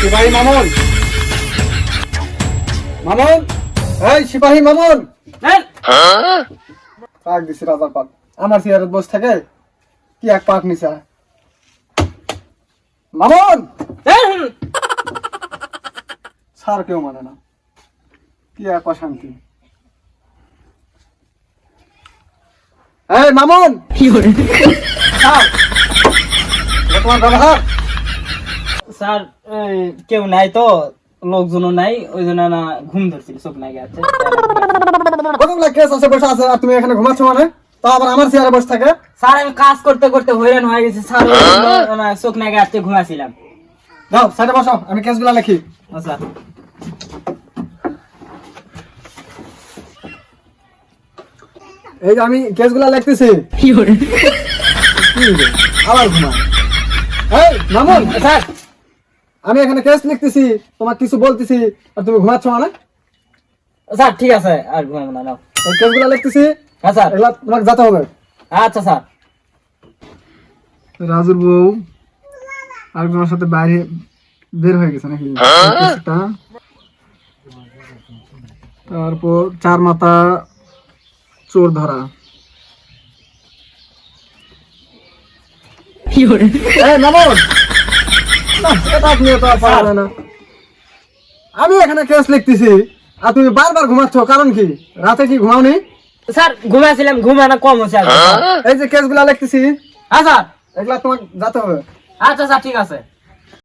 সিপাহী মামুন, মামুন, এই সিপাহী মামুন। পাক দিছি রাজার পাক। আমার চেয়ারে বসে থাকে কি এক পাক নিছা। মামুন স্যার কেউ মানে না, কি এক অশান্তি। এই মামুন, স্যার, এটা তোমার ব্যবহার? স্যার কেউ নাই তো, লোকজনও নাই, ওই জন্য না ঘুম ধরছিল, চোখ নাই গেছে। কতগুলা কেস আছে বসে আছে আর তুমি এখানে ঘুমাচ্ছ মানে? তা আবার আমার চেয়ারে বসে থাকে। স্যার আমি কাজ করতে করতে হয়রান হয়ে গেছে স্যার, ওই জন্য না চোখ নাই গেছে, ঘুমাছিলাম। যাও সাইডে বসো, আমি কেসগুলা লিখি। আচ্ছা এই যে আমি কেসগুলা লিখতেছি। কি রে? আবার ঘুমা। এই মামুন, স্যার। আমি এখানে কেস লিখতেছি, তোমার কিছু বলতেছি আর তুমি ঘুমাচ্ছ মানে? স্যার ঠিক আছে, আর ঘুমাবো না, নাও। এই কেসগুলা লিখতেছি, হ্যাঁ স্যার। এগুলা তোমাকে যেতে হবে। আচ্ছা স্যার। রাজুর বউ আরেকজনের সাথে বাইরে বের হয়ে গেছে নাকি? কেসটা। তারপর চার মাথা চোর ধরা। এই মামুন, না, এটা আপনি তো আর পারবেন না। আমি এখানে কেস লিখতেছি আর তুমি বারবার ঘুমাচ্ছ, কারণ কি? রাতে কি ঘুমাওনি? স্যার ঘুমাছিলাম, ঘুমানো কম হচ্ছে আর কি, স্যার। এই যে কেসগুলা লিখতেছি, হ্যাঁ স্যার। এগুলা তোমাকে যেতে হবে। আচ্ছা স্যার ঠিক আছে।